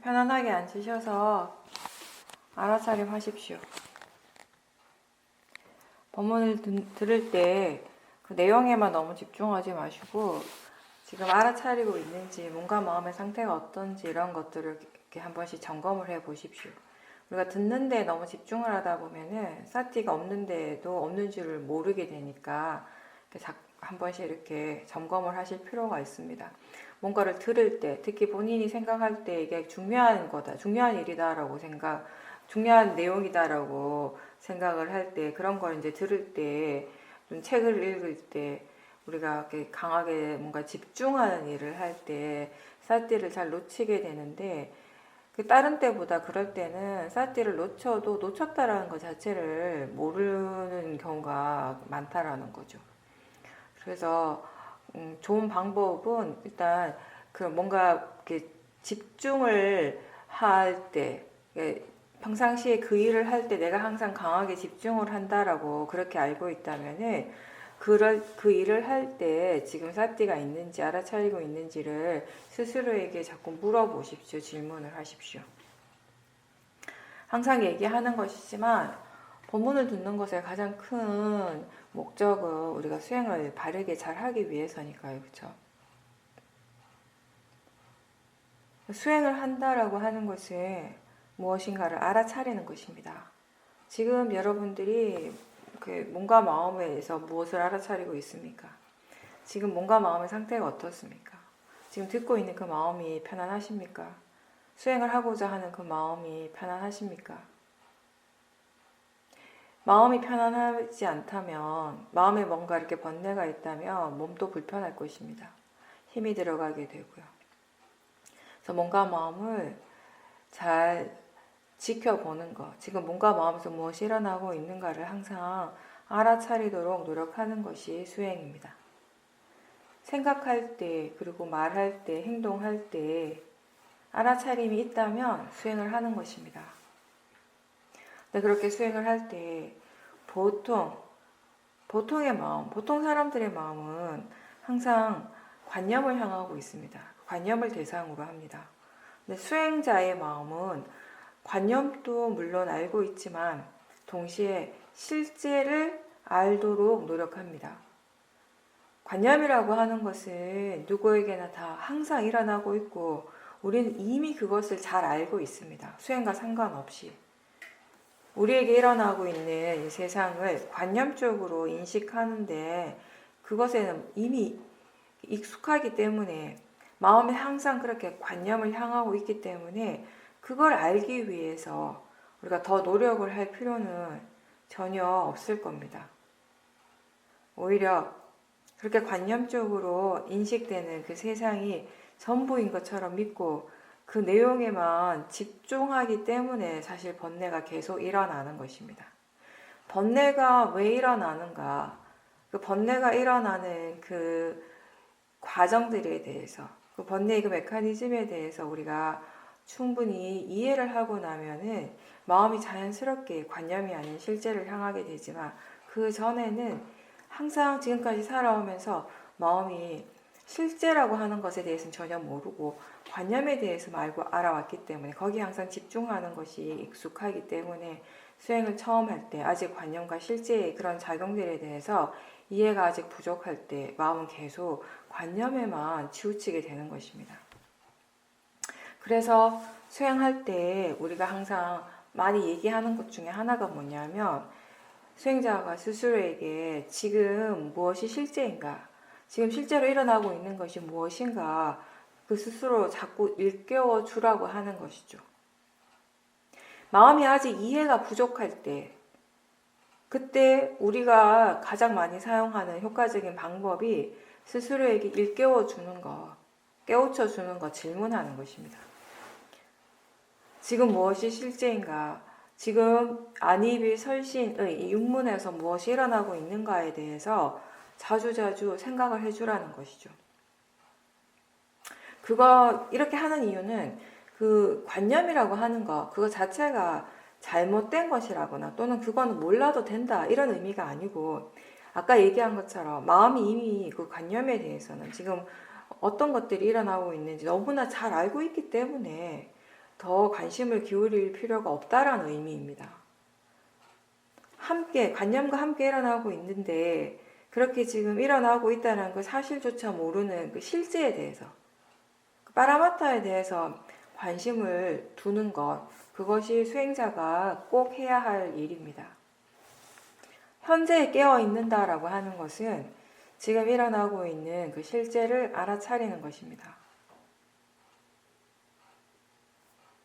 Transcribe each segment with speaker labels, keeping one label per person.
Speaker 1: 편안하게 앉으셔서 알아차림 하십시오. 법문을 들을 때 그 내용에만 너무 집중하지 마시고 지금 알아차리고 있는지 몸과 마음의 상태가 어떤지 이런 것들을 이렇게 한 번씩 점검을 해 보십시오. 우리가 듣는데 너무 집중을 하다 보면은 사티가 없는데도 없는 줄을 모르게 되니까 한 번씩 이렇게 점검을 하실 필요가 있습니다. 뭔가를 들을 때, 특히 본인이 생각할 때 이게 중요한 거다, 중요한 일이다라고 중요한 내용이다라고 생각을 할 때, 그런 걸 이제 들을 때, 좀 책을 읽을 때, 우리가 이렇게 강하게 뭔가 집중하는 일을 할 때, 사티를 잘 놓치게 되는데, 다른 때보다 그럴 때는 사티를 놓쳐도 놓쳤다라는 것 자체를 모르는 경우가 많다라는 거죠. 그래서 좋은 방법은 일단 그 뭔가 이렇게 집중을 할 때, 평상시에 그 일을 할 때 내가 항상 강하게 집중을 한다라고 그렇게 알고 있다면은 그 일을 할 때 지금 사티가 있는지 알아차리고 있는지를 스스로에게 자꾸 물어보십시오. 질문을 하십시오. 항상 얘기하는 것이지만 법문을 듣는 것의 가장 큰 목적은 우리가 수행을 바르게 잘 하기 위해서니까요. 그렇죠? 수행을 한다라고 하는 것은 무엇인가를 알아차리는 것입니다. 지금 여러분들이 몸과 마음에서 무엇을 알아차리고 있습니까? 지금 몸과 마음의 상태가 어떻습니까? 지금 듣고 있는 그 마음이 편안하십니까? 수행을 하고자 하는 그 마음이 편안하십니까? 마음이 편안하지 않다면, 마음에 뭔가 이렇게 번뇌가 있다면 몸도 불편할 것입니다. 힘이 들어가게 되고요. 그래서 몸과 마음을 잘 지켜보는 것, 지금 몸과 마음에서 무엇이 일어나고 있는가를 항상 알아차리도록 노력하는 것이 수행입니다. 생각할 때, 그리고 말할 때, 행동할 때 알아차림이 있다면 수행을 하는 것입니다. 근데 그렇게 수행을 할 때 보통의 마음, 보통 사람들의 마음은 항상 관념을 향하고 있습니다. 관념을 대상으로 합니다. 근데 수행자의 마음은 관념도 물론 알고 있지만 동시에 실제를 알도록 노력합니다. 관념이라고 하는 것은 누구에게나 다 항상 일어나고 있고 우리는 이미 그것을 잘 알고 있습니다. 수행과 상관없이. 우리에게 일어나고 있는 이 세상을 관념적으로 인식하는데 그것에는 이미 익숙하기 때문에 마음에 항상 그렇게 관념을 향하고 있기 때문에 그걸 알기 위해서 우리가 더 노력을 할 필요는 전혀 없을 겁니다. 오히려 그렇게 관념적으로 인식되는 그 세상이 전부인 것처럼 믿고 그 내용에만 집중하기 때문에 사실 번뇌가 계속 일어나는 것입니다. 번뇌가 왜 일어나는가? 그 번뇌가 일어나는 그 과정들에 대해서, 그 번뇌의 그 메커니즘에 대해서 우리가 충분히 이해를 하고 나면은 마음이 자연스럽게 관념이 아닌 실제를 향하게 되지만 그 전에는 항상 지금까지 살아오면서 마음이 실제라고 하는 것에 대해서는 전혀 모르고 관념에 대해서 알고 알아왔기 때문에 거기에 항상 집중하는 것이 익숙하기 때문에 수행을 처음 할 때 아직 관념과 실제의 그런 작용들에 대해서 이해가 아직 부족할 때 마음은 계속 관념에만 치우치게 되는 것입니다. 그래서 수행할 때 우리가 항상 많이 얘기하는 것 중에 하나가 뭐냐면 수행자가 스스로에게 지금 무엇이 실제인가, 지금 실제로 일어나고 있는 것이 무엇인가 그 스스로 자꾸 일깨워 주라고 하는 것이죠. 마음이 아직 이해가 부족할 때, 그때 우리가 가장 많이 사용하는 효과적인 방법이 스스로에게 일깨워 주는 것, 깨우쳐 주는 것, 질문하는 것입니다. 지금 무엇이 실제인가? 지금 안이비 설신의 이 육문에서 무엇이 일어나고 있는가에 대해서 자주자주 생각을 해주라는 것이죠. 이렇게 하는 이유는 그 관념이라고 하는 것, 그거 자체가 잘못된 것이라거나 또는 그거는 몰라도 된다 이런 의미가 아니고 아까 얘기한 것처럼 마음이 이미 그 관념에 대해서는 지금 어떤 것들이 일어나고 있는지 너무나 잘 알고 있기 때문에 더 관심을 기울일 필요가 없다라는 의미입니다. 함께, 관념과 함께 일어나고 있는데 그렇게 지금 일어나고 있다는 그 사실조차 모르는 그 실제에 대해서, 그 파라마타에 대해서 관심을 두는 것, 그것이 수행자가 꼭 해야 할 일입니다. 현재에 깨어 있는다라고 하는 것은 지금 일어나고 있는 그 실제를 알아차리는 것입니다.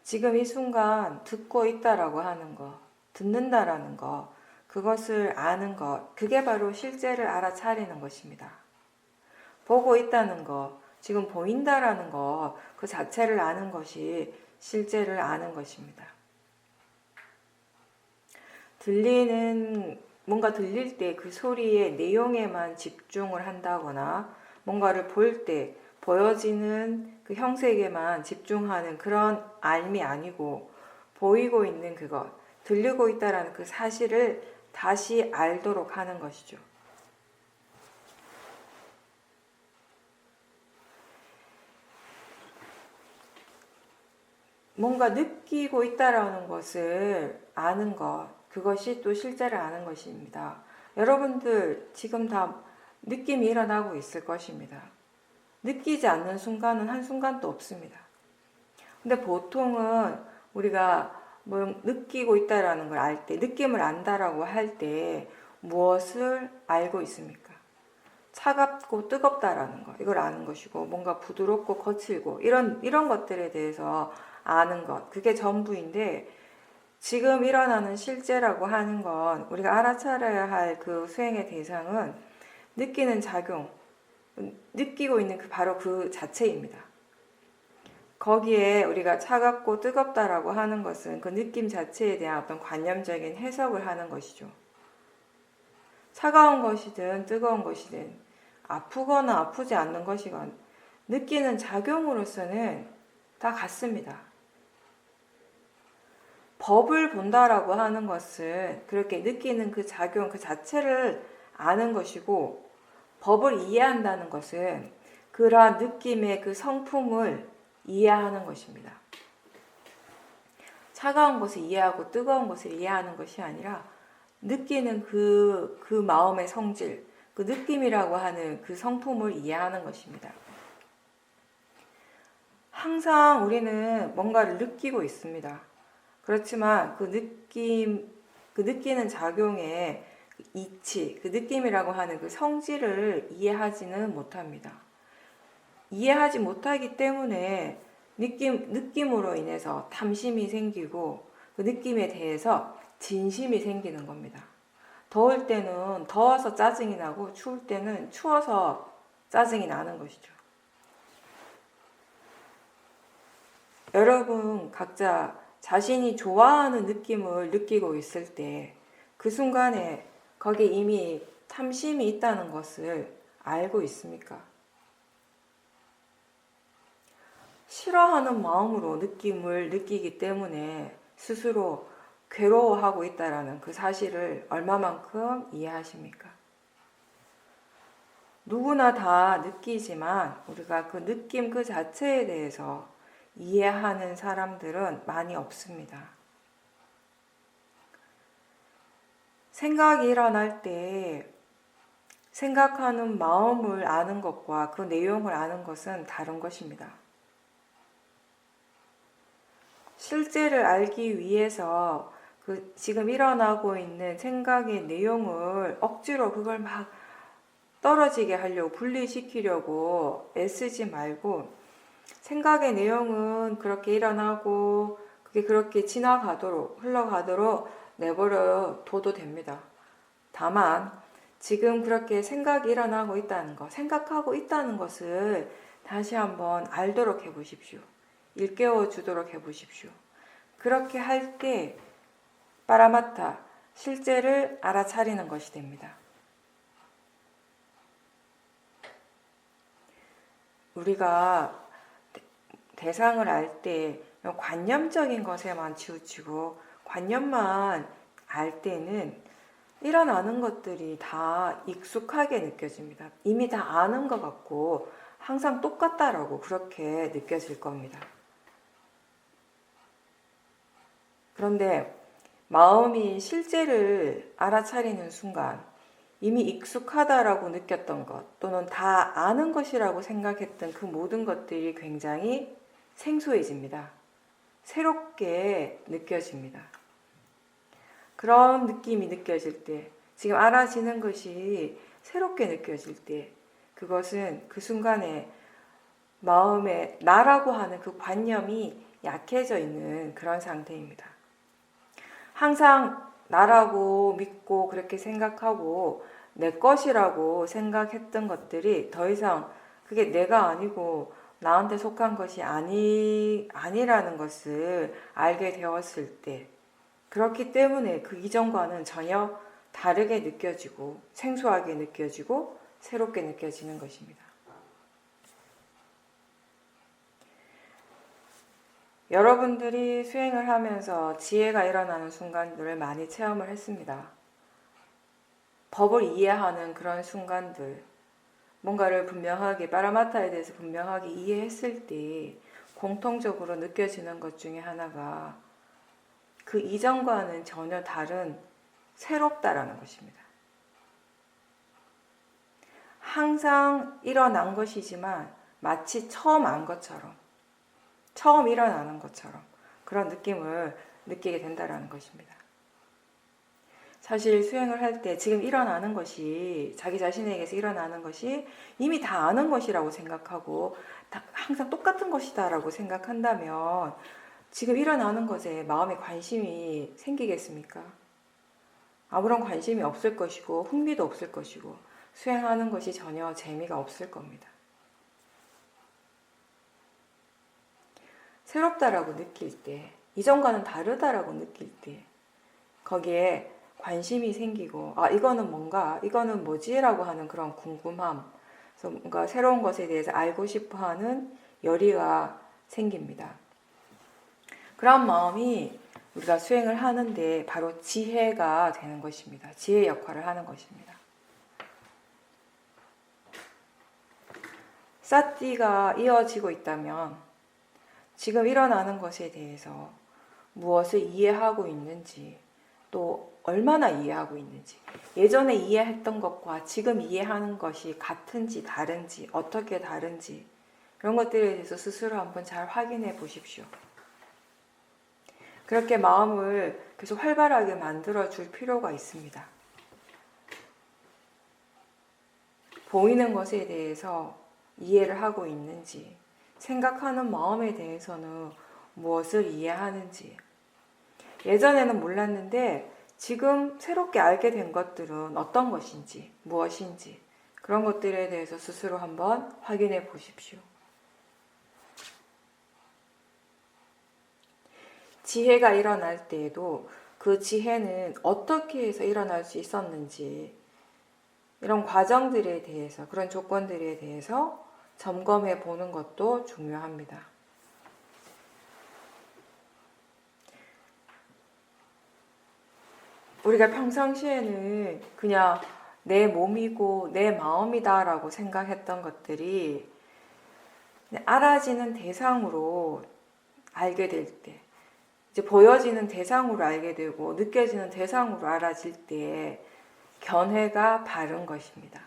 Speaker 1: 지금 이 순간 듣고 있다라고 하는 것, 듣는다라는 것, 그것을 아는 것, 그게 바로 실제를 알아차리는 것입니다. 보고 있다는 것, 지금 보인다라는 것, 그 자체를 아는 것이 실제를 아는 것입니다. 뭔가 들릴 때 그 소리의 내용에만 집중을 한다거나 뭔가를 볼 때 보여지는 그 형색에만 집중하는 그런 알미 아니고, 보이고 있는 그것, 들리고 있다라는 그 사실을 다시 알도록 하는 것이죠. 뭔가 느끼고 있다라는 것을 아는 것, 그것이 또 실제를 아는 것입니다. 여러분들 지금 다 느낌이 일어나고 있을 것입니다. 느끼지 않는 순간은 한순간도 없습니다. 근데 보통은 우리가 뭐 느끼고 있다라는 걸 알 때, 느낌을 안다라고 할 때 무엇을 알고 있습니까? 차갑고 뜨겁다라는 거, 이걸 아는 것이고, 뭔가 부드럽고 거칠고 이런 것들에 대해서 아는 것, 그게 전부인데, 지금 일어나는 실제라고 하는 건 우리가 알아차려야 할 그 수행의 대상은 느끼는 작용, 느끼고 있는 바로 그 자체입니다. 거기에 우리가 차갑고 뜨겁다라고 하는 것은 그 느낌 자체에 대한 어떤 관념적인 해석을 하는 것이죠. 차가운 것이든 뜨거운 것이든 아프거나 아프지 않는 것이건 느끼는 작용으로서는 다 같습니다. 법을 본다라고 하는 것은 그렇게 느끼는 그 작용 그 자체를 아는 것이고, 법을 이해한다는 것은 그러한 느낌의 그 성품을 이해하는 것입니다. 차가운 것을 이해하고 뜨거운 것을 이해하는 것이 아니라 느끼는 그 마음의 성질, 그 느낌이라고 하는 그 성품을 이해하는 것입니다. 항상 우리는 뭔가를 느끼고 있습니다. 그렇지만 그 느끼는 작용의 이치, 그 느낌이라고 하는 그 성질을 이해하지는 못합니다. 이해하지 못하기 때문에 느낌으로 인해서 탐심이 생기고 그 느낌에 대해서 진심이 생기는 겁니다. 더울 때는 더워서 짜증이 나고 추울 때는 추워서 짜증이 나는 것이죠. 여러분 각자 자신이 좋아하는 느낌을 느끼고 있을 때 그 순간에 거기에 이미 탐심이 있다는 것을 알고 있습니까? 싫어하는 마음으로 느낌을 느끼기 때문에 스스로 괴로워하고 있다는 그 사실을 얼마만큼 이해하십니까? 누구나 다 느끼지만 우리가 그 느낌 그 자체에 대해서 이해하는 사람들은 많이 없습니다. 생각이 일어날 때 생각하는 마음을 아는 것과 그 내용을 아는 것은 다른 것입니다. 실제를 알기 위해서 그 지금 일어나고 있는 생각의 내용을 억지로 그걸 막 떨어지게 하려고 분리시키려고 애쓰지 말고, 생각의 내용은 그렇게 일어나고 그게 그렇게 지나가도록 흘러가도록 내버려 둬도 됩니다. 다만 지금 그렇게 생각이 일어나고 있다는 것, 생각하고 있다는 것을 다시 한번 알도록 해보십시오. 일깨워 주도록 해보십시오. 그렇게 할 때 파라마타, 실제를 알아차리는 것이 됩니다. 우리가 대상을 알 때 관념적인 것에만 치우치고 관념만 알 때는 일어나는 것들이 다 익숙하게 느껴집니다. 이미 다 아는 것 같고 항상 똑같다라고 그렇게 느껴질 겁니다. 그런데 마음이 실제를 알아차리는 순간 이미 익숙하다라고 느꼈던 것 또는 다 아는 것이라고 생각했던 그 모든 것들이 굉장히 생소해집니다. 새롭게 느껴집니다. 그런 느낌이 느껴질 때, 지금 알아지는 것이 새롭게 느껴질 때, 그것은 그 순간에 마음에 나라고 하는 그 관념이 약해져 있는 그런 상태입니다. 항상 나라고 믿고 그렇게 생각하고 내 것이라고 생각했던 것들이 더 이상 그게 내가 아니고 나한테 속한 것이 아니라는 것을 알게 되었을 때, 그렇기 때문에 그 이전과는 전혀 다르게 느껴지고 생소하게 느껴지고 새롭게 느껴지는 것입니다. 여러분들이 수행을 하면서 지혜가 일어나는 순간들을 많이 체험을 했습니다. 법을 이해하는 그런 순간들, 뭔가를 분명하게, 파라마타에 대해서 분명하게 이해했을 때 공통적으로 느껴지는 것 중에 하나가 그 이전과는 전혀 다른 새롭다라는 것입니다. 항상 일어난 것이지만 마치 처음 안 것처럼, 처음 일어나는 것처럼 그런 느낌을 느끼게 된다는 것입니다. 사실 수행을 할 때 지금 일어나는 것이, 자기 자신에게서 일어나는 것이 이미 다 아는 것이라고 생각하고 항상 똑같은 것이다 라고 생각한다면 지금 일어나는 것에 마음에 관심이 생기겠습니까? 아무런 관심이 없을 것이고 흥미도 없을 것이고 수행하는 것이 전혀 재미가 없을 겁니다. 새롭다라고 느낄 때, 이전과는 다르다라고 느낄 때 거기에 관심이 생기고 이거는 뭔가, 이거는 뭐지? 라고 하는 그런 궁금함, 그래서 뭔가 새로운 것에 대해서 알고 싶어 하는 열의가 생깁니다. 그런 마음이 우리가 수행을 하는데 바로 지혜가 되는 것입니다. 지혜 역할을 하는 것입니다. 사띠가 이어지고 있다면 지금 일어나는 것에 대해서 무엇을 이해하고 있는지, 또 얼마나 이해하고 있는지, 예전에 이해했던 것과 지금 이해하는 것이 같은지 다른지, 어떻게 다른지, 이런 것들에 대해서 스스로 한번 잘 확인해 보십시오. 그렇게 마음을 계속 활발하게 만들어 줄 필요가 있습니다. 보이는 것에 대해서 이해를 하고 있는지, 생각하는 마음에 대해서는 무엇을 이해하는지, 예전에는 몰랐는데 지금 새롭게 알게 된 것들은 어떤 것인지, 무엇인지, 그런 것들에 대해서 스스로 한번 확인해 보십시오. 지혜가 일어날 때에도 그 지혜는 어떻게 해서 일어날 수 있었는지, 이런 과정들에 대해서, 그런 조건들에 대해서 점검해 보는 것도 중요합니다. 우리가 평상시에는 그냥 내 몸이고 내 마음이다 라고 생각했던 것들이 알아지는 대상으로 알게 될 때, 이제 보여지는 대상으로 알게 되고 느껴지는 대상으로 알아질 때 견해가 바른 것입니다.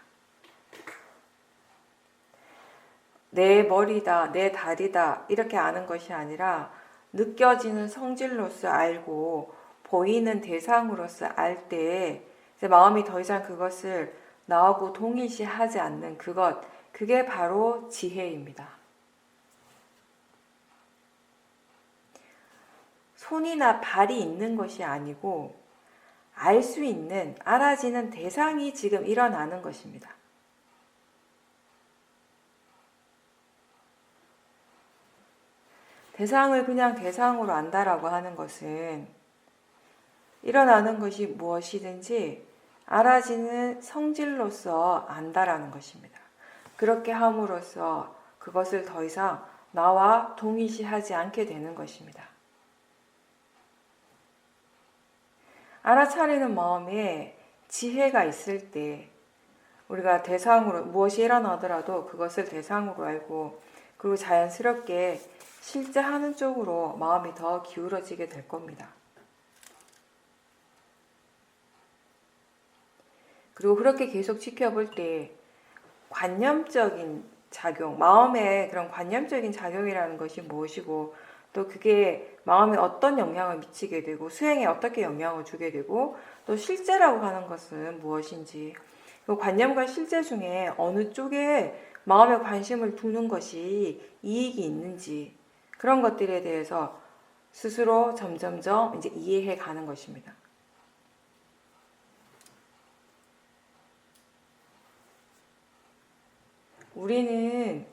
Speaker 1: 내 머리다, 내 다리다 이렇게 아는 것이 아니라 느껴지는 성질로서 알고 보이는 대상으로서 알 때 마음이 더 이상 그것을 나하고 동일시하지 않는 그것, 그게 바로 지혜입니다. 손이나 발이 있는 것이 아니고 알 수 있는, 알아지는 대상이 지금 일어나는 것입니다. 대상을 그냥 대상으로 안다라고 하는 것은 일어나는 것이 무엇이든지 알아지는 성질로서 안다라는 것입니다. 그렇게 함으로써 그것을 더 이상 나와 동일시하지 않게 되는 것입니다. 알아차리는 마음에 지혜가 있을 때 우리가 대상으로, 무엇이 일어나더라도 그것을 대상으로 알고 그리고 자연스럽게 실제 하는 쪽으로 마음이 더 기울어지게 될 겁니다. 그리고 그렇게 계속 지켜볼 때 관념적인 작용, 마음의 그런 관념적인 작용이라는 것이 무엇이고 또 그게 마음에 어떤 영향을 미치게 되고 수행에 어떻게 영향을 주게 되고 또 실제라고 하는 것은 무엇인지 그 관념과 실제 중에 어느 쪽에 마음의 관심을 두는 것이 이익이 있는지 그런 것들에 대해서 스스로 점점점 이제 이해해 가는 것입니다. 우리는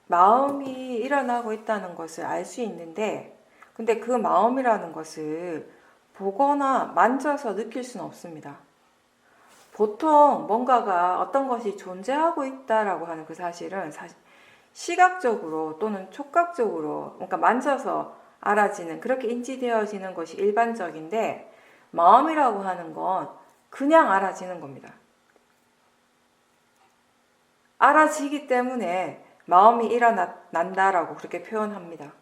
Speaker 1: 마음이 일어나고 있다는 것을 알 수 있는데 근데 그 마음이라는 것을 보거나 만져서 느낄 수는 없습니다. 보통 뭔가가 어떤 것이 존재하고 있다라고 하는 그 사실은 시각적으로 또는 촉각적으로 그러니까 만져서 알아지는 그렇게 인지되어지는 것이 일반적인데 마음이라고 하는 건 그냥 알아지는 겁니다. 알아지기 때문에 마음이 일어난다라고 그렇게 표현합니다.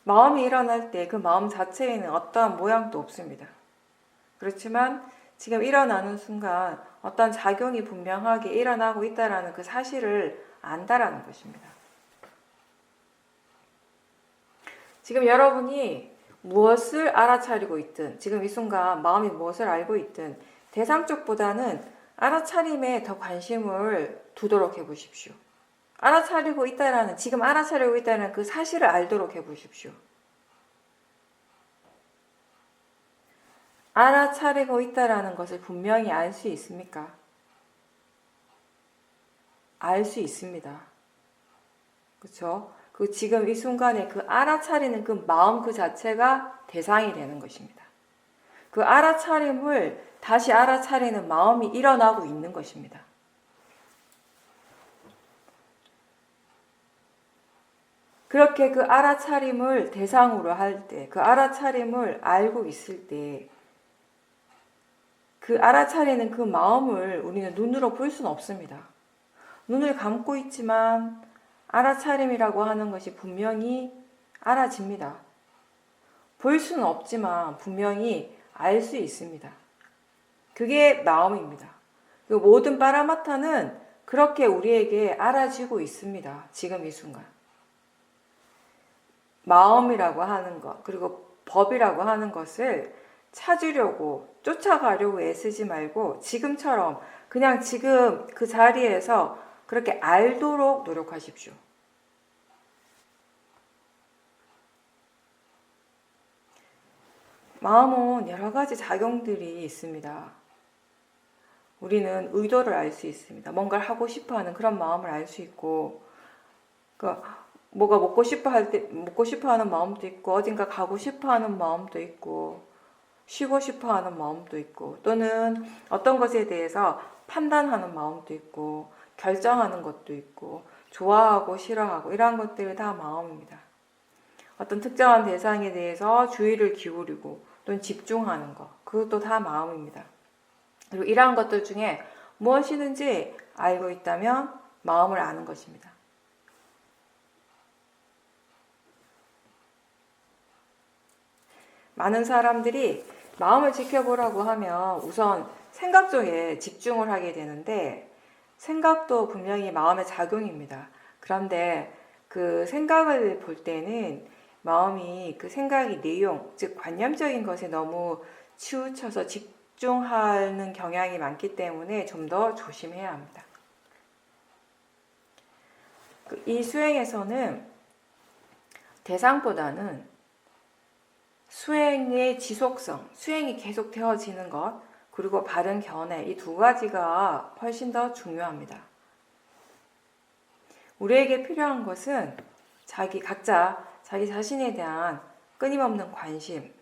Speaker 1: 마음이 일어날 때 그 마음 자체에는 어떠한 모양도 없습니다. 그렇지만 지금 일어나는 순간 어떤 작용이 분명하게 일어나고 있다는 그 사실을 안다라는 것입니다. 지금 여러분이 무엇을 알아차리고 있든 지금 이 순간 마음이 무엇을 알고 있든 대상 쪽보다는 알아차림에 더 관심을 두도록 해보십시오. 알아차리고 있다라는 지금 알아차리고 있다는 그 사실을 알도록 해보십시오. 알아차리고 있다라는 것을 분명히 알 수 있습니까? 알 수 있습니다. 그렇죠? 그 지금 이 순간에 그 알아차리는 그 마음 그 자체가 대상이 되는 것입니다. 그 알아차림을 다시 알아차리는 마음이 일어나고 있는 것입니다. 그렇게 그 알아차림을 대상으로 할 때, 그 알아차림을 알고 있을 때, 그 알아차리는 그 마음을 우리는 눈으로 볼 수는 없습니다. 눈을 감고 있지만 알아차림이라고 하는 것이 분명히 알아집니다. 볼 수는 없지만 분명히 알 수 있습니다. 그게 마음입니다. 그 모든 파라마타는 그렇게 우리에게 알아지고 있습니다. 지금 이 순간. 마음이라고 하는 것, 그리고 법이라고 하는 것을 찾으려고, 쫓아가려고 애쓰지 말고 지금처럼 그냥 지금 그 자리에서 그렇게 알도록 노력하십시오. 마음은 여러 가지 작용들이 있습니다. 우리는 의도를 알 수 있습니다. 뭔가를 하고 싶어 하는 그런 마음을 알 수 있고, 뭐가 먹고 싶어 할 때, 먹고 싶어 하는 마음도 있고, 어딘가 가고 싶어 하는 마음도 있고, 쉬고 싶어 하는 마음도 있고, 또는 어떤 것에 대해서 판단하는 마음도 있고, 결정하는 것도 있고, 좋아하고 싫어하고, 이러한 것들이 다 마음입니다. 어떤 특정한 대상에 대해서 주의를 기울이고, 또는 집중하는 것, 그것도 다 마음입니다. 그리고 이러한 것들 중에 무엇이든지 알고 있다면 마음을 아는 것입니다. 많은 사람들이 마음을 지켜보라고 하면 우선 생각 쪽에 집중을 하게 되는데 생각도 분명히 마음의 작용입니다. 그런데 그 생각을 볼 때는 마음이 그 생각이 내용, 즉 관념적인 것에 너무 치우쳐서 집중하는 경향이 많기 때문에 좀 더 조심해야 합니다. 이 수행에서는 대상보다는 수행의 지속성, 수행이 계속 되어지는 것, 그리고 바른 견해, 이 두 가지가 훨씬 더 중요합니다. 우리에게 필요한 것은 각자 자기 자신에 대한 끊임없는 관심,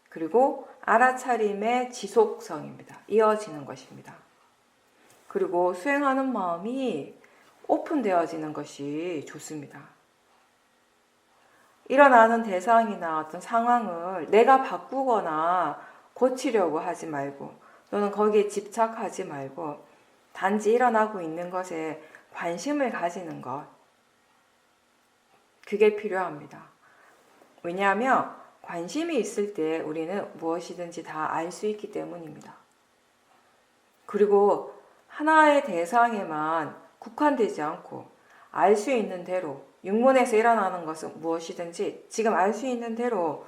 Speaker 1: 그리고 알아차림의 지속성입니다. 이어지는 것입니다. 그리고 수행하는 마음이 오픈되어지는 것이 좋습니다. 일어나는 대상이나 어떤 상황을 내가 바꾸거나 고치려고 하지 말고 또는 거기에 집착하지 말고 단지 일어나고 있는 것에 관심을 가지는 것, 그게 필요합니다. 왜냐하면 관심이 있을 때 우리는 무엇이든지 다 알 수 있기 때문입니다. 그리고 하나의 대상에만 국한되지 않고 알 수 있는 대로 육문에서 일어나는 것은 무엇이든지 지금 알 수 있는 대로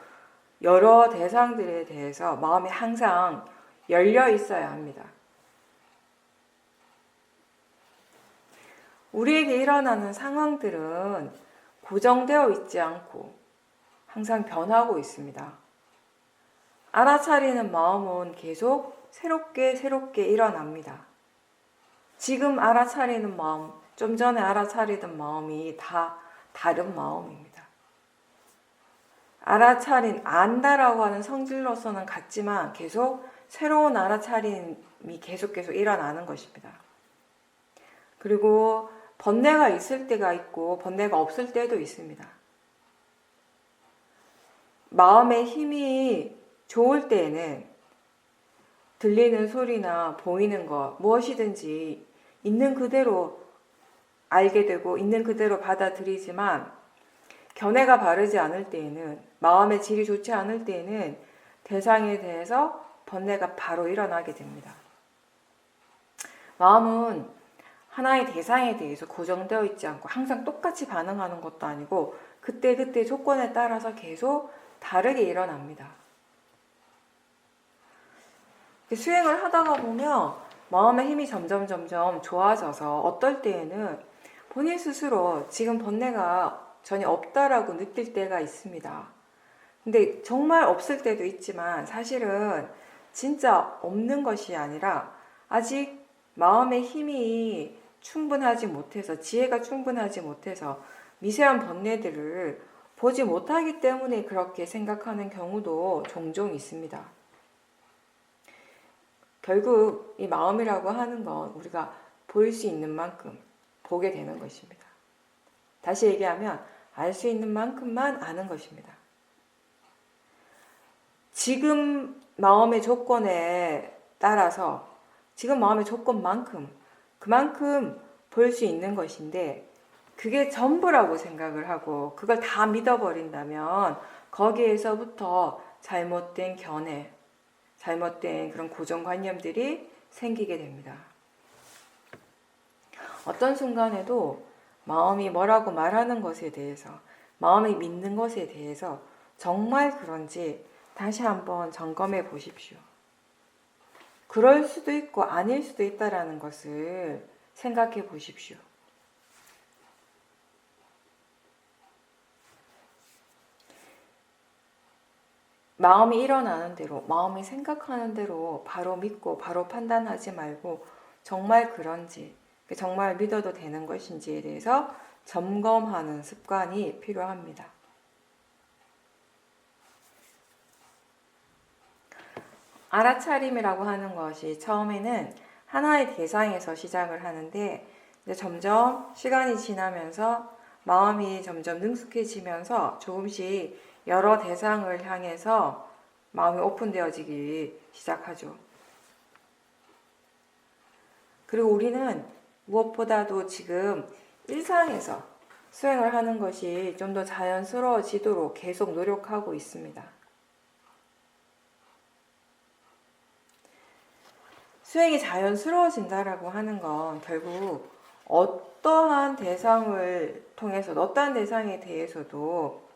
Speaker 1: 여러 대상들에 대해서 마음이 항상 열려 있어야 합니다. 우리에게 일어나는 상황들은 고정되어 있지 않고 항상 변하고 있습니다. 알아차리는 마음은 계속 새롭게 일어납니다. 지금 알아차리는 마음, 좀 전에 알아차리던 마음이 다 다른 마음입니다. 안다라고 하는 성질로서는 같지만 계속 새로운 알아차림이 계속 일어나는 것입니다. 그리고 번뇌가 있을 때가 있고 번뇌가 없을 때도 있습니다. 마음의 힘이 좋을 때에는 들리는 소리나 보이는 것 무엇이든지 있는 그대로 알게 되고 있는 그대로 받아들이지만 견해가 바르지 않을 때에는 마음의 질이 좋지 않을 때에는 대상에 대해서 번뇌가 바로 일어나게 됩니다. 마음은 하나의 대상에 대해서 고정되어 있지 않고 항상 똑같이 반응하는 것도 아니고 그때 조건에 따라서 계속 다르게 일어납니다. 수행을 하다가 보면 마음의 힘이 점점 좋아져서 어떨 때에는 본인 스스로 지금 번뇌가 전혀 없다라고 느낄 때가 있습니다. 근데 정말 없을 때도 있지만 사실은 진짜 없는 것이 아니라 아직 마음의 힘이 충분하지 못해서 지혜가 충분하지 못해서 미세한 번뇌들을 보지 못하기 때문에 그렇게 생각하는 경우도 종종 있습니다. 결국 이 마음이라고 하는 건 우리가 보일 수 있는 만큼 보게 되는 것입니다. 다시 얘기하면 알 수 있는 만큼만 아는 것입니다. 지금 마음의 조건에 따라서 지금 마음의 조건만큼 그만큼 볼 수 있는 것인데 그게 전부라고 생각을 하고 그걸 다 믿어버린다면 거기에서부터 잘못된 견해, 잘못된 그런 고정관념들이 생기게 됩니다. 어떤 순간에도 마음이 뭐라고 말하는 것에 대해서 마음이 믿는 것에 대해서 정말 그런지 다시 한번 점검해 보십시오. 그럴 수도 있고 아닐 수도 있다라는 것을 생각해 보십시오. 마음이 일어나는 대로, 마음이 생각하는 대로 바로 믿고 바로 판단하지 말고 정말 그런지, 정말 믿어도 되는 것인지에 대해서 점검하는 습관이 필요합니다. 알아차림이라고 하는 것이 처음에는 하나의 대상에서 시작을 하는데 이제 점점 시간이 지나면서 마음이 점점 능숙해지면서 조금씩 여러 대상을 향해서 마음이 오픈되어지기 시작하죠. 그리고 우리는 무엇보다도 지금 일상에서 수행을 하는 것이 좀 더 자연스러워지도록 계속 노력하고 있습니다. 수행이 자연스러워진다라고 하는 건 결국 어떠한 대상을 통해서 어떠한 대상에 대해서도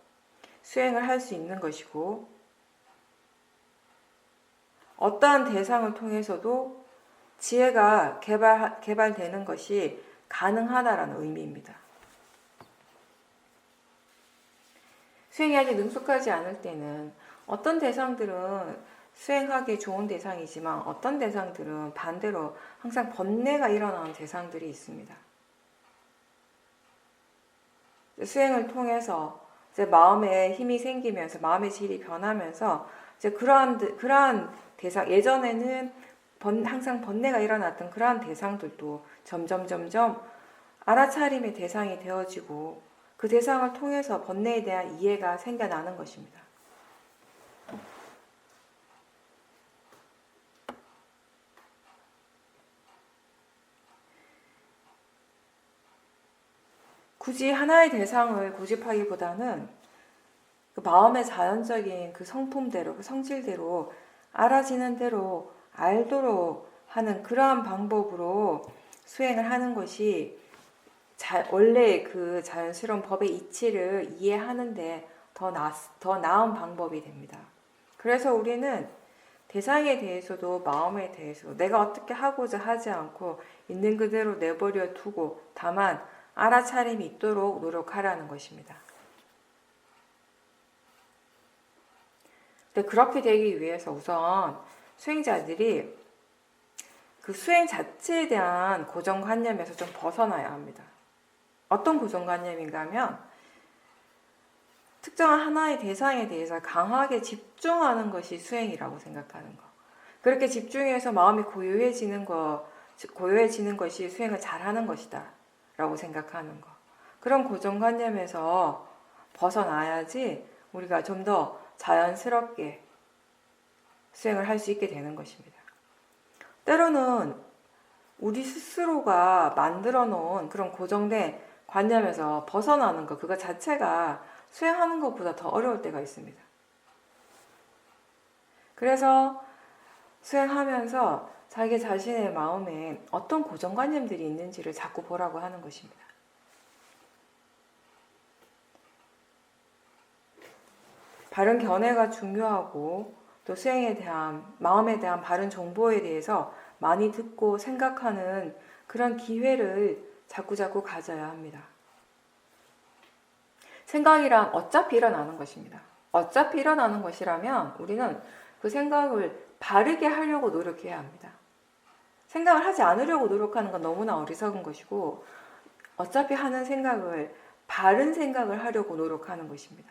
Speaker 1: 수행을 할 수 있는 것이고 어떠한 대상을 통해서도 지혜가 개발되는 것이 가능하다라는 의미입니다. 수행이 아직 능숙하지 않을 때는 어떤 대상들은 수행하기 좋은 대상이지만 어떤 대상들은 반대로 항상 번뇌가 일어나는 대상들이 있습니다. 수행을 통해서 이제 마음에 힘이 생기면서 마음의 질이 변하면서 이제 그러한 대상, 예전에는 항상 번뇌가 일어났던 그러한 대상들도 점점 알아차림의 대상이 되어지고 그 대상을 통해서 번뇌에 대한 이해가 생겨나는 것입니다. 굳이 하나의 대상을 고집하기보다는 그 마음의 자연적인 그 성품대로, 그 성질대로 알아지는 대로 알도록 하는 그러한 방법으로 수행을 하는 것이 원래 그 자연스러운 법의 이치를 이해하는데 더 나은 방법이 됩니다. 그래서 우리는 대상에 대해서도 마음에 대해서도 내가 어떻게 하고자 하지 않고 있는 그대로 내버려 두고 다만 알아차림이 있도록 노력하라는 것입니다. 근데 그렇게 되기 위해서 우선 수행자들이 그 수행 자체에 대한 고정관념에서 좀 벗어나야 합니다. 어떤 고정관념인가 하면 특정한 하나의 대상에 대해서 강하게 집중하는 것이 수행이라고 생각하는 거. 그렇게 집중해서 마음이 고요해지는 것이 수행을 잘하는 것이다 라고 생각하는 거. 그런 고정관념에서 벗어나야지 우리가 좀 더 자연스럽게 수행을 할 수 있게 되는 것입니다. 때로는 우리 스스로가 만들어 놓은 그런 고정된 관념에서 벗어나는 것, 그거 자체가 수행하는 것보다 더 어려울 때가 있습니다. 그래서 수행하면서 자기 자신의 마음에 어떤 고정관념들이 있는지를 자꾸 보라고 하는 것입니다. 바른 견해가 중요하고 또 수행에 대한, 마음에 대한 바른 정보에 대해서 많이 듣고 생각하는 그런 기회를 자꾸자꾸 가져야 합니다. 생각이란 어차피 일어나는 것입니다. 어차피 일어나는 것이라면 우리는 그 생각을 바르게 하려고 노력해야 합니다. 생각을 하지 않으려고 노력하는 건 너무나 어리석은 것이고 어차피 하는 생각을 바른 생각을 하려고 노력하는 것입니다.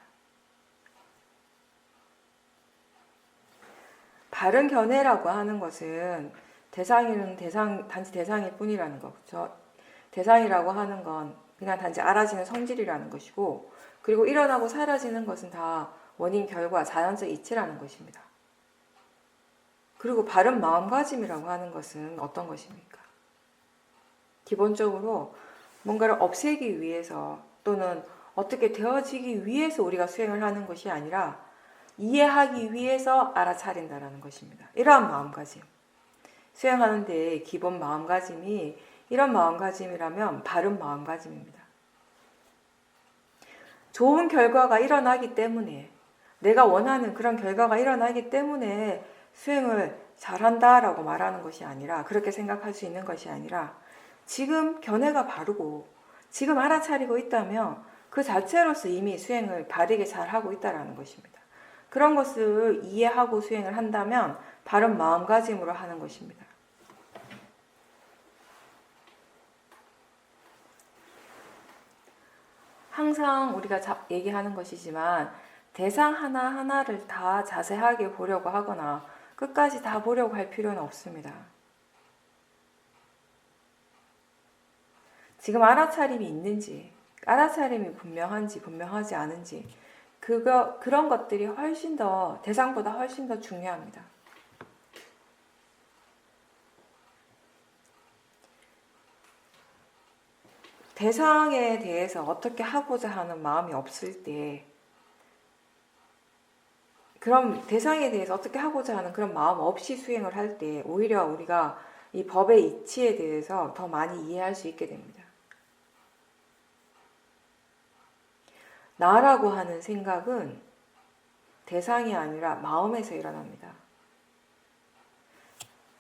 Speaker 1: 바른 견해라고 하는 것은 단지 대상일 뿐이라는 거죠. 대상이라고 하는 건 그냥 단지 알아지는 성질이라는 것이고 그리고 일어나고 사라지는 것은 다 원인, 결과, 자연적 이치라는 것입니다. 그리고 바른 마음가짐이라고 하는 것은 어떤 것입니까? 기본적으로 뭔가를 없애기 위해서 또는 어떻게 되어지기 위해서 우리가 수행을 하는 것이 아니라 이해하기 위해서 알아차린다라는 것입니다. 이러한 마음가짐. 수행하는 데의 기본 마음가짐이 이런 마음가짐이라면 바른 마음가짐입니다. 좋은 결과가 일어나기 때문에 내가 원하는 그런 결과가 일어나기 때문에 수행을 잘한다라고 말하는 것이 아니라 그렇게 생각할 수 있는 것이 아니라 지금 견해가 바르고 지금 알아차리고 있다면 그 자체로서 이미 수행을 바르게 잘하고 있다는 것입니다. 그런 것을 이해하고 수행을 한다면 바른 마음가짐으로 하는 것입니다. 항상 우리가 얘기하는 것이지만 대상 하나하나를 다 자세하게 보려고 하거나 끝까지 다 보려고 할 필요는 없습니다. 지금 알아차림이 있는지, 알아차림이 분명한지 분명하지 않은지 그런 것들이 훨씬 더 대상보다 훨씬 더 중요합니다. 대상에 대해서 어떻게 하고자 하는 마음이 없을 때 그럼 대상에 대해서 어떻게 하고자 하는 그런 마음 없이 수행을 할 때 오히려 우리가 이 법의 이치에 대해서 더 많이 이해할 수 있게 됩니다. 나라고 하는 생각은 대상이 아니라 마음에서 일어납니다.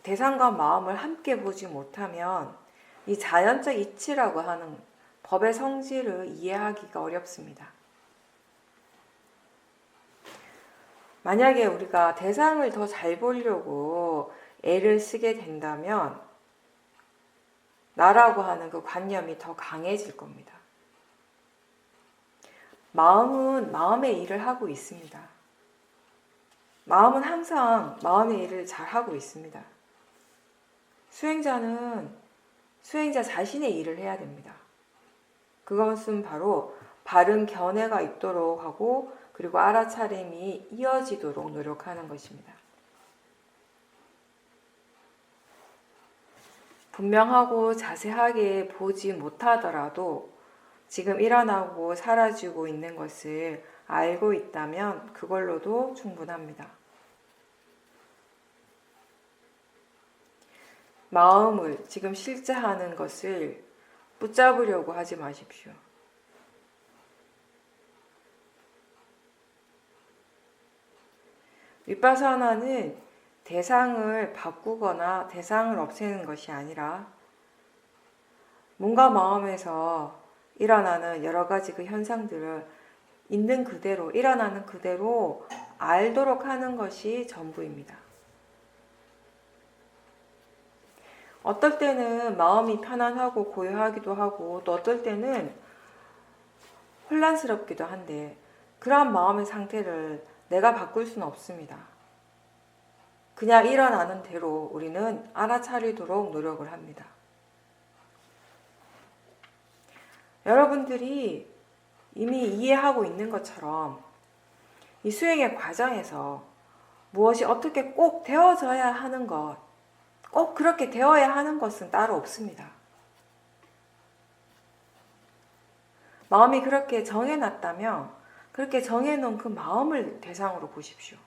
Speaker 1: 대상과 마음을 함께 보지 못하면 이 자연적 이치라고 하는 법의 성질을 이해하기가 어렵습니다. 만약에 우리가 대상을 더 잘 보려고 애를 쓰게 된다면 나라고 하는 그 관념이 더 강해질 겁니다. 마음은 마음의 일을 하고 있습니다. 마음은 항상 마음의 일을 잘 하고 있습니다. 수행자는 수행자 자신의 일을 해야 됩니다. 그것은 바로 바른 견해가 있도록 하고 그리고 알아차림이 이어지도록 노력하는 것입니다. 분명하고 자세하게 보지 못하더라도 지금 일어나고 사라지고 있는 것을 알고 있다면 그걸로도 충분합니다. 마음을, 지금 실제 하는 것을 붙잡으려고 하지 마십시오. 위파사나는 대상을 바꾸거나 대상을 없애는 것이 아니라 몸과 마음에서 일어나는 여러 가지 그 현상들을 있는 그대로, 일어나는 그대로 알도록 하는 것이 전부입니다. 어떨 때는 마음이 편안하고 고요하기도 하고 또 어떨 때는 혼란스럽기도 한데 그러한 마음의 상태를 내가 바꿀 수는 없습니다. 그냥 일어나는 대로 우리는 알아차리도록 노력을 합니다. 여러분들이 이미 이해하고 있는 것처럼 이 수행의 과정에서 무엇이 어떻게 꼭 되어져야 하는 것, 꼭 그렇게 되어야 하는 것은 따로 없습니다. 마음이 그렇게 정해놨다면 그렇게 정해놓은 그 마음을 대상으로 보십시오.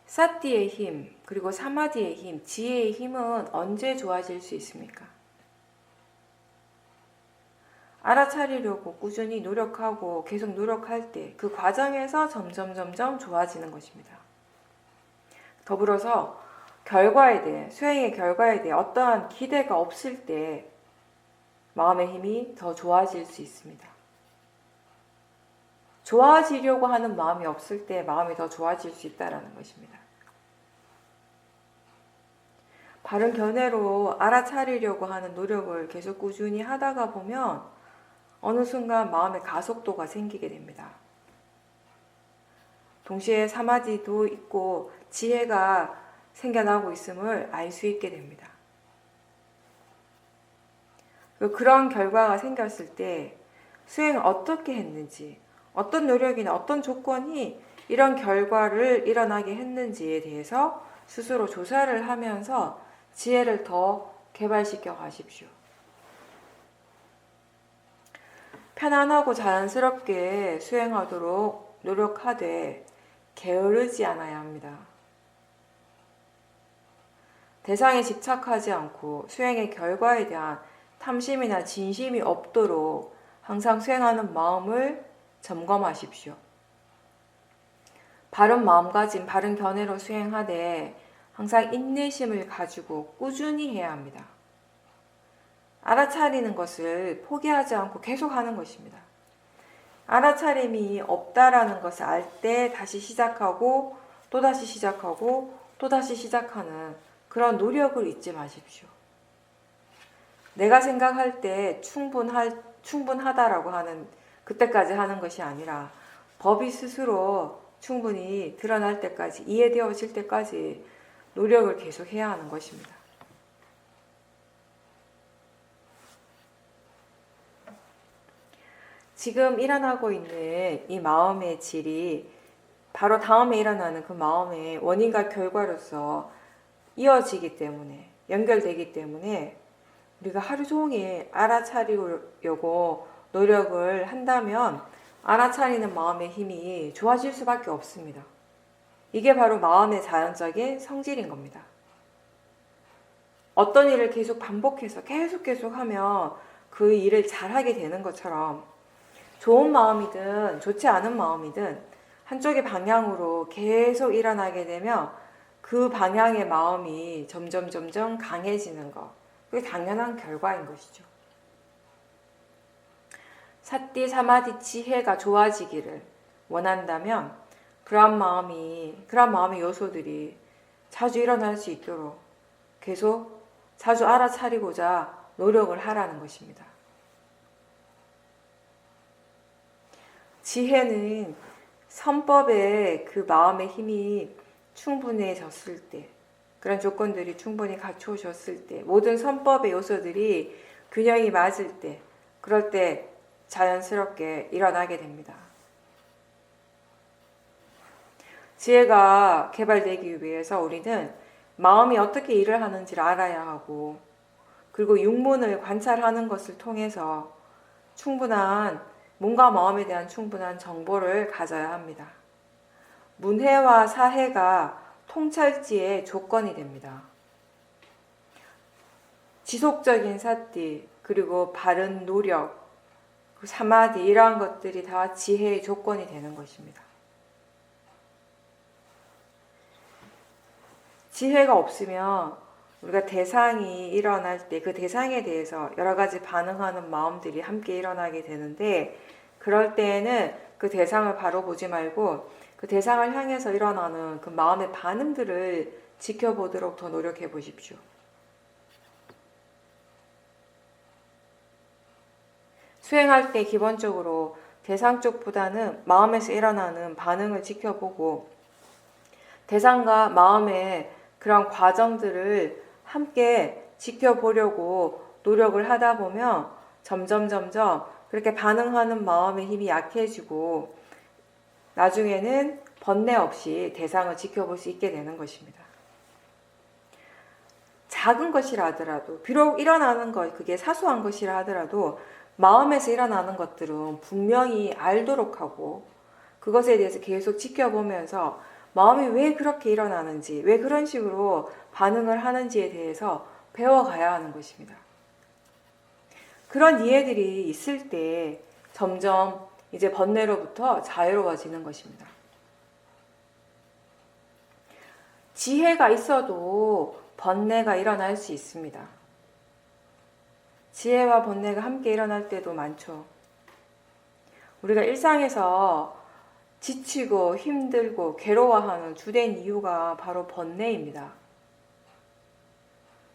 Speaker 1: 사띠의 힘, 그리고 사마디의 힘, 지혜의 힘은 언제 좋아질 수 있습니까? 알아차리려고 꾸준히 노력하고 계속 노력할 때 그 과정에서 점점 좋아지는 것입니다. 더불어서 결과에 대해, 수행의 결과에 대해 어떠한 기대가 없을 때 마음의 힘이 더 좋아질 수 있습니다. 좋아지려고 하는 마음이 없을 때 마음이 더 좋아질 수 있다는 것입니다. 바른 견해로 알아차리려고 하는 노력을 계속 꾸준히 하다가 보면 어느 순간 마음의 가속도가 생기게 됩니다. 동시에 사마디도 있고 지혜가 생겨나고 있음을 알 수 있게 됩니다. 그런 결과가 생겼을 때 수행을 어떻게 했는지, 어떤 노력이나 어떤 조건이 이런 결과를 일어나게 했는지에 대해서 스스로 조사를 하면서 지혜를 더 개발시켜 가십시오. 편안하고 자연스럽게 수행하도록 노력하되 게으르지 않아야 합니다. 대상에 집착하지 않고 수행의 결과에 대한 탐심이나 진심이 없도록 항상 수행하는 마음을 점검하십시오. 바른 마음가짐, 바른 견해로 수행하되 항상 인내심을 가지고 꾸준히 해야 합니다. 알아차리는 것을 포기하지 않고 계속하는 것입니다. 알아차림이 없다라는 것을 알 때 다시 시작하고 또다시 시작하고 또다시 시작하는 그런 노력을 잊지 마십시오. 내가 생각할 때 충분하다라고 하는 그때까지 하는 것이 아니라 법이 스스로 충분히 드러날 때까지, 이해되어질 때까지 노력을 계속해야 하는 것입니다. 지금 일어나고 있는 이 마음의 질이 바로 다음에 일어나는 그 마음의 원인과 결과로서 이어지기 때문에, 연결되기 때문에 우리가 하루 종일 알아차리려고 노력을 한다면 알아차리는 마음의 힘이 좋아질 수밖에 없습니다. 이게 바로 마음의 자연적인 성질인 겁니다. 어떤 일을 계속 반복해서 계속 하면 그 일을 잘하게 되는 것처럼 좋은 마음이든 좋지 않은 마음이든 한쪽의 방향으로 계속 일어나게 되면 그 방향의 마음이 점점 강해지는 것. 그게 당연한 결과인 것이죠. 사띠, 사마디, 지혜가 좋아지기를 원한다면 그러한 마음의 요소들이 자주 일어날 수 있도록 계속 자주 알아차리고자 노력을 하라는 것입니다. 지혜는 선법에 그 마음의 힘이 충분해졌을 때, 그런 조건들이 충분히 갖춰졌을 때, 모든 선법의 요소들이 균형이 맞을 때, 그럴 때 자연스럽게 일어나게 됩니다. 지혜가 개발되기 위해서 우리는 마음이 어떻게 일을 하는지를 알아야 하고, 그리고 육문을 관찰하는 것을 통해서 충분한 몸과 마음에 대한 충분한 정보를 가져야 합니다. 문해와 사해가 통찰지의 조건이 됩니다. 지속적인 사띠, 그리고 바른 노력, 사마디 이러한 것들이 다 지혜의 조건이 되는 것입니다. 지혜가 없으면 우리가 대상이 일어날 때 그 대상에 대해서 여러 가지 반응하는 마음들이 함께 일어나게 되는데, 그럴 때에는 그 대상을 바로 보지 말고 그 대상을 향해서 일어나는 그 마음의 반응들을 지켜보도록 더 노력해 보십시오. 수행할 때 기본적으로 대상 쪽보다는 마음에서 일어나는 반응을 지켜보고 대상과 마음의 그런 과정들을 함께 지켜보려고 노력을 하다 보면 점점 그렇게 반응하는 마음의 힘이 약해지고 나중에는 번뇌 없이 대상을 지켜볼 수 있게 되는 것입니다. 작은 것이라 하더라도, 비록 일어나는 것, 그게 사소한 것이라 하더라도 마음에서 일어나는 것들은 분명히 알도록 하고 그것에 대해서 계속 지켜보면서 마음이 왜 그렇게 일어나는지, 왜 그런 식으로 반응을 하는지에 대해서 배워가야 하는 것입니다. 그런 이해들이 있을 때 점점 이제 번뇌로부터 자유로워지는 것입니다. 지혜가 있어도 번뇌가 일어날 수 있습니다. 지혜와 번뇌가 함께 일어날 때도 많죠. 우리가 일상에서 지치고 힘들고 괴로워하는 주된 이유가 바로 번뇌입니다.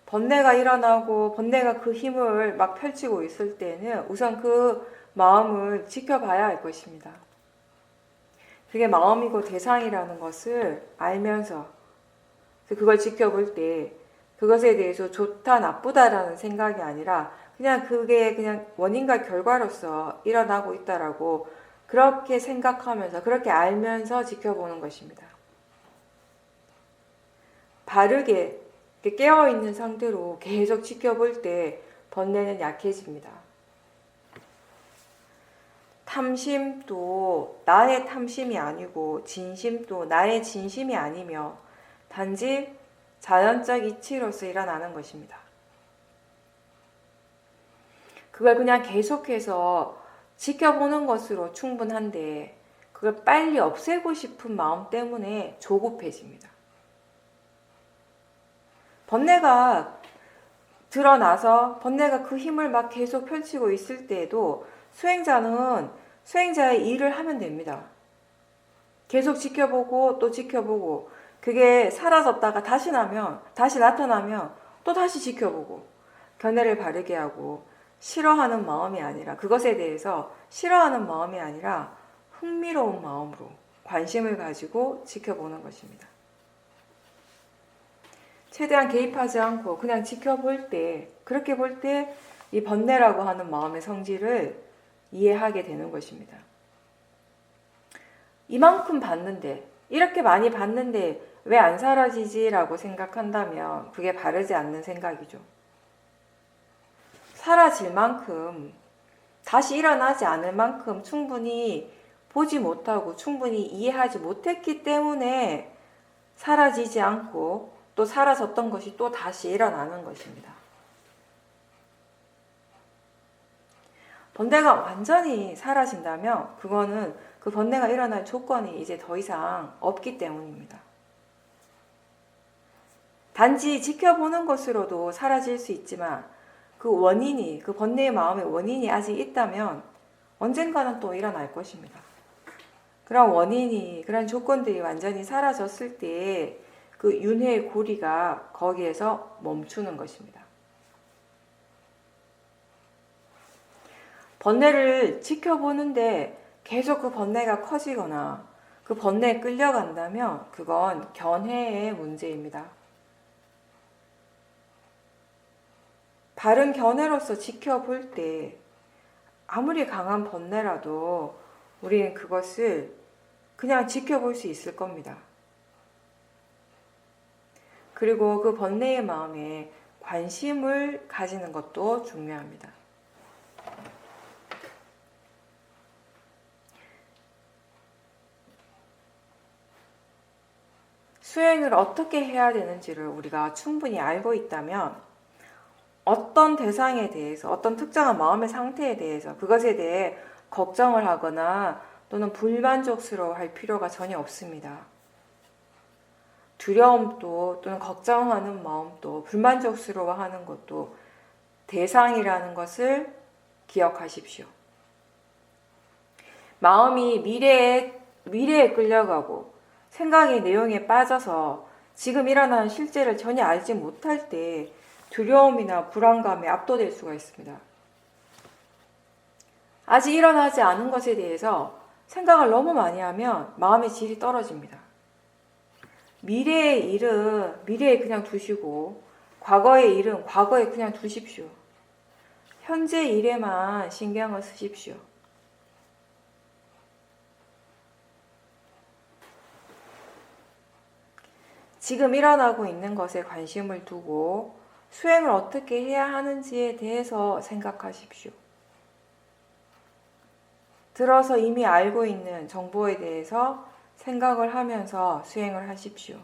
Speaker 1: 번뇌가 일어나고 번뇌가 그 힘을 막 펼치고 있을 때는 우선 그 마음을 지켜봐야 할 것입니다. 그게 마음이고 대상이라는 것을 알면서 그걸 지켜볼 때 그것에 대해서 좋다 나쁘다라는 생각이 아니라 그냥 그게 그냥 원인과 결과로서 일어나고 있다라고 그렇게 생각하면서 그렇게 알면서 지켜보는 것입니다. 바르게 깨어있는 상태로 계속 지켜볼 때 번뇌는 약해집니다. 탐심도 나의 탐심이 아니고 진심도 나의 진심이 아니며 단지 자연적 이치로서 일어나는 것입니다. 그걸 그냥 계속해서 지켜보는 것으로 충분한데 그걸 빨리 없애고 싶은 마음 때문에 조급해집니다. 번뇌가 드러나서 번뇌가 그 힘을 막 계속 펼치고 있을 때에도 수행자는 수행자의 일을 하면 됩니다. 계속 지켜보고 또 지켜보고 그게 사라졌다가 다시 나타나면 또 다시 지켜보고 견해를 바르게 하고 싫어하는 마음이 아니라 그것에 대해서 싫어하는 마음이 아니라 흥미로운 마음으로 관심을 가지고 지켜보는 것입니다. 최대한 개입하지 않고 그냥 지켜볼 때 그렇게 볼 때 이 번뇌라고 하는 마음의 성질을 이해하게 되는 것입니다. 이만큼 봤는데 이렇게 많이 봤는데 왜 안 사라지지? 라고 생각한다면 그게 바르지 않는 생각이죠. 사라질 만큼 다시 일어나지 않을 만큼 충분히 보지 못하고 충분히 이해하지 못했기 때문에 사라지지 않고 또 사라졌던 것이 또 다시 일어나는 것입니다. 번뇌가 완전히 사라진다면 그거는 그 번뇌가 일어날 조건이 이제 더 이상 없기 때문입니다. 단지 지켜보는 것으로도 사라질 수 있지만 그 원인이, 그 번뇌의 마음의 원인이 아직 있다면 언젠가는 또 일어날 것입니다. 그런 원인이, 그런 조건들이 완전히 사라졌을 때 그 윤회의 고리가 거기에서 멈추는 것입니다. 번뇌를 지켜보는데 계속 그 번뇌가 커지거나 그 번뇌에 끌려간다면 그건 견해의 문제입니다. 바른 견해로서 지켜볼 때 아무리 강한 번뇌라도 우리는 그것을 그냥 지켜볼 수 있을 겁니다. 그리고 그 번뇌의 마음에 관심을 가지는 것도 중요합니다. 수행을 어떻게 해야 되는지를 우리가 충분히 알고 있다면 어떤 대상에 대해서, 어떤 특정한 마음의 상태에 대해서 그것에 대해 걱정을 하거나 또는 불만족스러워할 필요가 전혀 없습니다. 두려움도 또는 걱정하는 마음도 불만족스러워하는 것도 대상이라는 것을 기억하십시오. 마음이 미래에 끌려가고 생각의 내용에 빠져서 지금 일어나는 실제를 전혀 알지 못할 때 두려움이나 불안감에 압도될 수가 있습니다. 아직 일어나지 않은 것에 대해서 생각을 너무 많이 하면 마음의 질이 떨어집니다. 미래의 일은 미래에 그냥 두시고 과거의 일은 과거에 그냥 두십시오. 현재 일에만 신경을 쓰십시오. 지금 일어나고 있는 것에 관심을 두고 수행을 어떻게 해야 하는지에 대해서 생각하십시오. 들어서 이미 알고 있는 정보에 대해서 생각을 하면서 수행을 하십시오.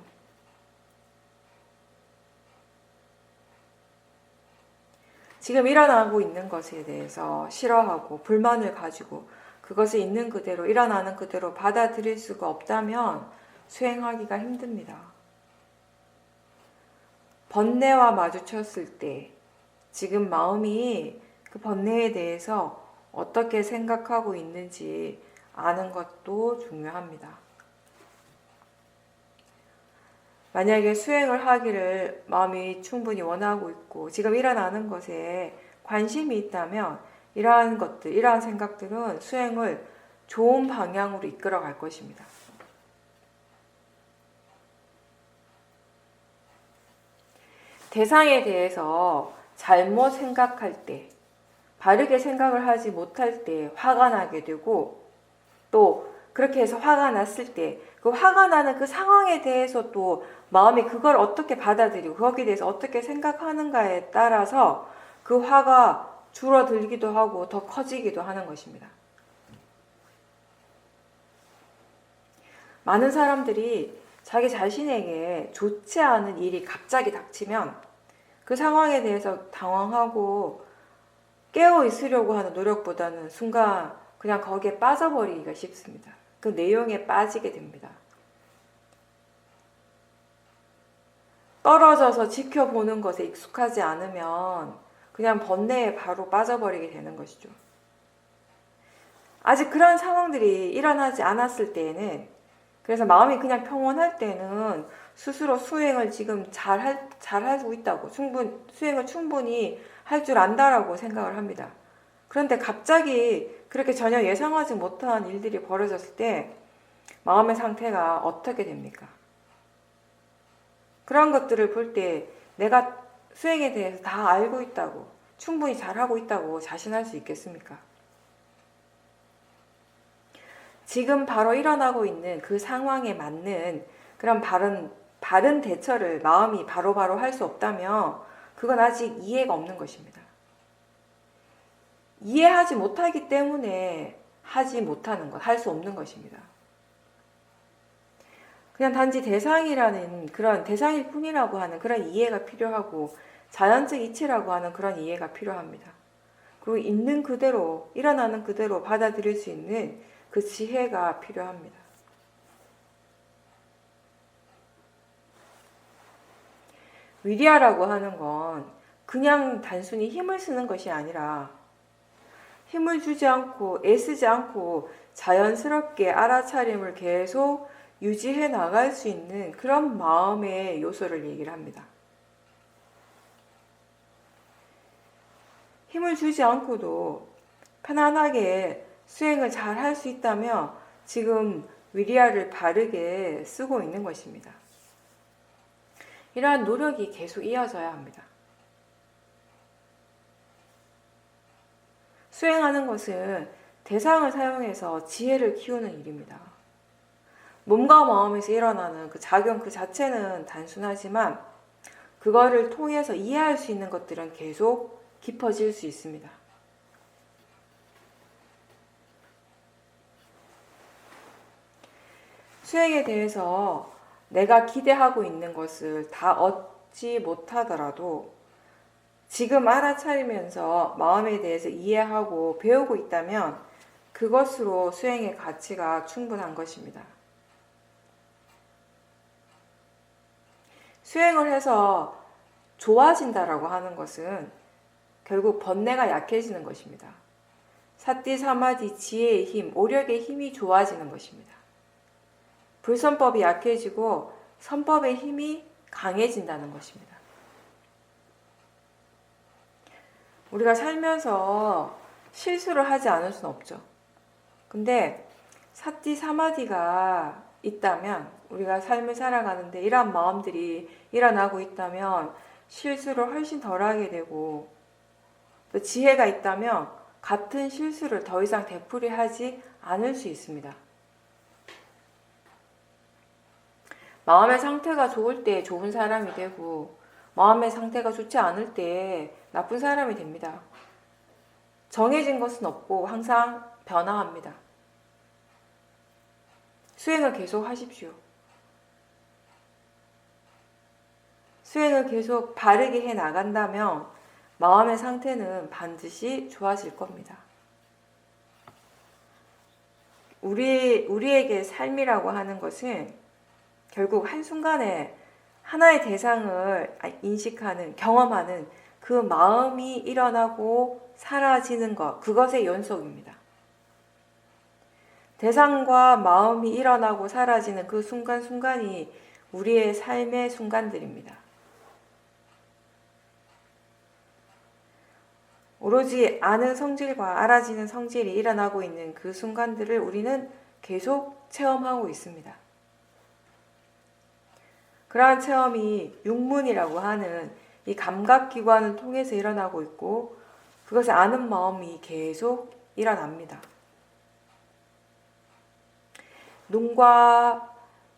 Speaker 1: 지금 일어나고 있는 것에 대해서 싫어하고 불만을 가지고 그것을 있는 그대로, 일어나는 그대로 받아들일 수가 없다면 수행하기가 힘듭니다. 번뇌와 마주쳤을 때 지금 마음이 그 번뇌에 대해서 어떻게 생각하고 있는지 아는 것도 중요합니다. 만약에 수행을 하기를 마음이 충분히 원하고 있고 지금 일어나는 것에 관심이 있다면 이러한 것들, 이러한 생각들은 수행을 좋은 방향으로 이끌어 갈 것입니다. 대상에 대해서 잘못 생각할 때, 바르게 생각을 하지 못할 때 화가 나게 되고 또 그렇게 해서 화가 났을 때 그 화가 나는 그 상황에 대해서 또 마음이 그걸 어떻게 받아들이고 거기에 대해서 어떻게 생각하는가에 따라서 그 화가 줄어들기도 하고 더 커지기도 하는 것입니다. 많은 사람들이 자기 자신에게 좋지 않은 일이 갑자기 닥치면 그 상황에 대해서 당황하고 깨어 있으려고 하는 노력보다는 순간 그냥 거기에 빠져버리기가 쉽습니다. 그 내용에 빠지게 됩니다. 떨어져서 지켜보는 것에 익숙하지 않으면 그냥 번뇌에 바로 빠져버리게 되는 것이죠. 아직 그런 상황들이 일어나지 않았을 때에는, 그래서 마음이 그냥 평온할 때는 스스로 수행을 지금 잘하고 있다고, 수행을 충분히 할 줄 안다라고 생각을 합니다. 그런데 갑자기 그렇게 전혀 예상하지 못한 일들이 벌어졌을 때 마음의 상태가 어떻게 됩니까? 그런 것들을 볼 때 내가 수행에 대해서 다 알고 있다고, 충분히 잘하고 있다고 자신할 수 있겠습니까? 지금 바로 일어나고 있는 그 상황에 맞는 그런 바른 대처를 마음이 바로바로 할 수 없다면 그건 아직 이해가 없는 것입니다. 이해하지 못하기 때문에 하지 못하는 것, 할 수 없는 것입니다. 그냥 단지 대상이라는 그런 대상일 뿐이라고 하는 그런 이해가 필요하고 자연적 이치라고 하는 그런 이해가 필요합니다. 그리고 있는 그대로, 일어나는 그대로 받아들일 수 있는 그 지혜가 필요합니다. 위리아라고 하는 건 그냥 단순히 힘을 쓰는 것이 아니라 힘을 주지 않고 애쓰지 않고 자연스럽게 알아차림을 계속 유지해 나갈 수 있는 그런 마음의 요소를 얘기를 합니다. 힘을 주지 않고도 편안하게 수행을 잘 할 수 있다면 지금 위리아를 바르게 쓰고 있는 것입니다. 이러한 노력이 계속 이어져야 합니다. 수행하는 것은 대상을 사용해서 지혜를 키우는 일입니다. 몸과 마음에서 일어나는 그 작용 그 자체는 단순하지만 그거를 통해서 이해할 수 있는 것들은 계속 깊어질 수 있습니다. 수행에 대해서 내가 기대하고 있는 것을 다 얻지 못하더라도 지금 알아차리면서 마음에 대해서 이해하고 배우고 있다면 그것으로 수행의 가치가 충분한 것입니다. 수행을 해서 좋아진다라고 하는 것은 결국 번뇌가 약해지는 것입니다. 사띠, 사마디, 지혜의 힘, 오력의 힘이 좋아지는 것입니다. 불선법이 약해지고 선법의 힘이 강해진다는 것입니다. 우리가 살면서 실수를 하지 않을 수는 없죠. 근데 사띠, 사마디가 있다면, 우리가 삶을 살아가는데 이러한 마음들이 일어나고 있다면 실수를 훨씬 덜 하게 되고, 또 지혜가 있다면 같은 실수를 더 이상 되풀이하지 않을 수 있습니다. 마음의 상태가 좋을 때 좋은 사람이 되고 마음의 상태가 좋지 않을 때 나쁜 사람이 됩니다. 정해진 것은 없고 항상 변화합니다. 수행을 계속 하십시오. 수행을 계속 바르게 해 나간다면 마음의 상태는 반드시 좋아질 겁니다. 우리에게 삶이라고 하는 것은 결국 한순간에 하나의 대상을 인식하는, 경험하는 그 마음이 일어나고 사라지는 것, 그것의 연속입니다. 대상과 마음이 일어나고 사라지는 그 순간순간이 우리의 삶의 순간들입니다. 오로지 아는 성질과 알아지는 성질이 일어나고 있는 그 순간들을 우리는 계속 체험하고 있습니다. 그러한 체험이 육문이라고 하는 이 감각기관을 통해서 일어나고 있고 그것을 아는 마음이 계속 일어납니다. 눈과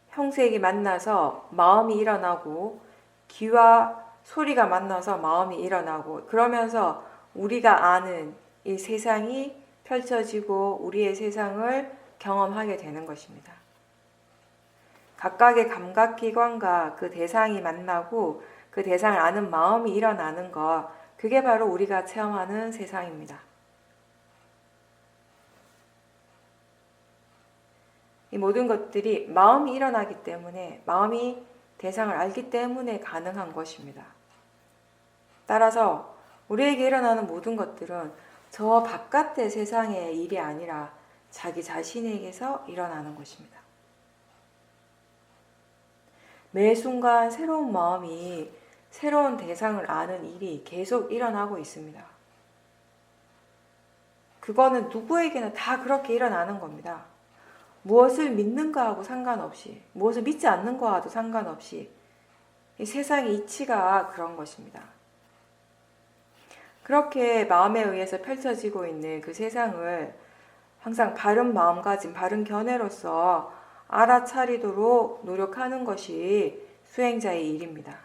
Speaker 1: 형색이 만나서 마음이 일어나고 귀와 소리가 만나서 마음이 일어나고 그러면서 우리가 아는 이 세상이 펼쳐지고 우리의 세상을 경험하게 되는 것입니다. 각각의 감각기관과 그 대상이 만나고 그 대상을 아는 마음이 일어나는 것, 그게 바로 우리가 체험하는 세상입니다. 이 모든 것들이 마음이 일어나기 때문에, 마음이 대상을 알기 때문에 가능한 것입니다. 따라서 우리에게 일어나는 모든 것들은 저 바깥의 세상의 일이 아니라 자기 자신에게서 일어나는 것입니다. 매 순간 새로운 마음이 새로운 대상을 아는 일이 계속 일어나고 있습니다. 그거는 누구에게나 다 그렇게 일어나는 겁니다. 무엇을 믿는가하고 상관없이, 무엇을 믿지 않는가와도 상관없이 이 세상의 이치가 그런 것입니다. 그렇게 마음에 의해서 펼쳐지고 있는 그 세상을 항상 바른 마음가짐, 바른 견해로서 알아차리도록 노력하는 것이 수행자의 일입니다.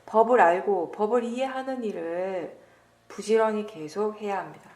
Speaker 1: 법을 알고 법을 이해하는 일을 부지런히 계속 해야 합니다.